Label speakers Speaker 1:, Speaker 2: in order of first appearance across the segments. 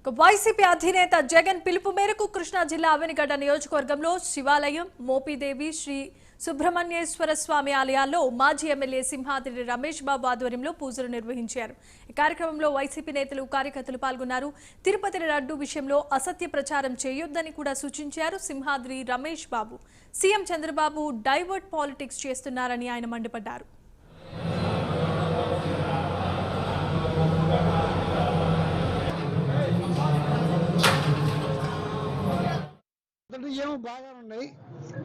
Speaker 1: YCP అధినేత జగన్ పిలుపు మేరకు కృష్ణా జిల్లా అవనిగడ్డ నియోజకవర్గంలో శివాలయం, మోపిదేవి, శ్రీ సుబ్రహ్మణ్యేశ్వర స్వామి ఆలయాల్లో మాజీ ఎమ్మెల్యే సింహాద్రి రమేష్ బాబు ఆధ్వర్యంలో పూజలు నిర్వహించారు. ఈ కార్యక్రమంలో వైసీపీ నేతలు, కార్యకర్తలు పాల్గొన్నారు. తిరుపతి లడ్డు విషయంలో అసత్య ప్రచారం చేయొద్దని కూడా సూచించారు Simhadri Ramesh Babu. CM Chandrababu divert politics చేస్తున్నారని ఆయన మండిపడ్డారు.
Speaker 2: ఏమో బాగానే ఉన్నాయి,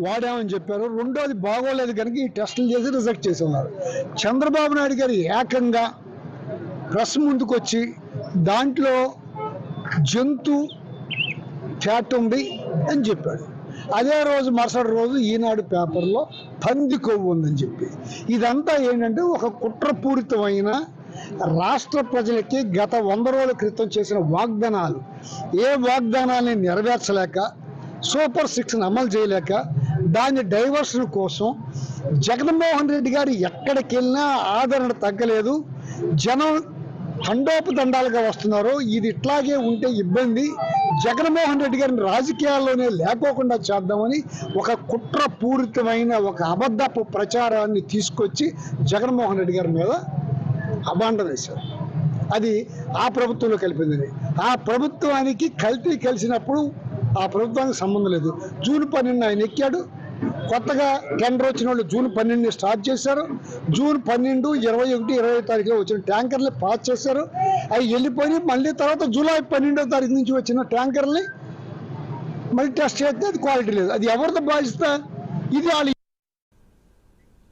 Speaker 2: వాడామని చెప్పారు. రెండోది బాగోలేదు కనుక ఈ టెస్టులు చేసి రిజెక్ట్ చేసి ఉన్నారు. చంద్రబాబు నాయుడు గారు ఏకంగా ప్రెస్ ముందుకు వచ్చి దాంట్లో జంతు ఫ్యాట్ ఉంది అని చెప్పాడు. అదే రోజు మరుసటి రోజు ఈనాడు పేపర్లో పంది కొవ్వు ఉందని చెప్పి, ఇదంతా ఏంటంటే ఒక కుట్రపూరితమైన రాష్ట్ర ప్రజలకి గత 100 రోజుల క్రితం చేసిన వాగ్దానాలు, ఏ వాగ్దానాన్ని నెరవేర్చలేక, సూపర్ 6 అమలు చేయలేక, దాని డైవర్షన్ కోసం జగన్మోహన్ రెడ్డి గారు ఎక్కడికి వెళ్ళినా ఆదరణ తగ్గలేదు. జనం తండోపతండాలుగా వస్తున్నారు. ఇది ఇట్లాగే ఉంటే ఇబ్బంది, జగన్మోహన్ రెడ్డి గారిని రాజకీయాల్లోనే లేకోకుండా చేద్దామని ఒక కుట్రపూరితమైన ఒక అబద్ధపు ప్రచారాన్ని తీసుకొచ్చి జగన్మోహన్ రెడ్డి గారి మీద అబాండ వేశారు. అది ఆ ప్రభుత్వంలో కలిపిందని. ఆ ప్రభుత్వానికి కల్తీ కలిసినప్పుడు ఆ ప్రభుత్వానికి సంబంధం లేదు. జూన్ 12 ఆయన ఎక్కాడు. కొత్తగా టెండర్ వచ్చిన వాళ్ళు జూన్ 12 స్టార్ట్ చేశారు. జూన్ 12, 21, 20 తారీఖులో వచ్చిన ట్యాంకర్లు పాస్ చేశారు. అవి వెళ్ళిపోయి మళ్ళీ తర్వాత జూలై 12వ తారీఖు నుంచి వచ్చిన ట్యాంకర్ని మళ్ళీ టెస్ట్ చేస్తే అది క్వాలిటీ లేదు. అది ఎవరితో బాధిస్తా? ఇది వాళ్ళు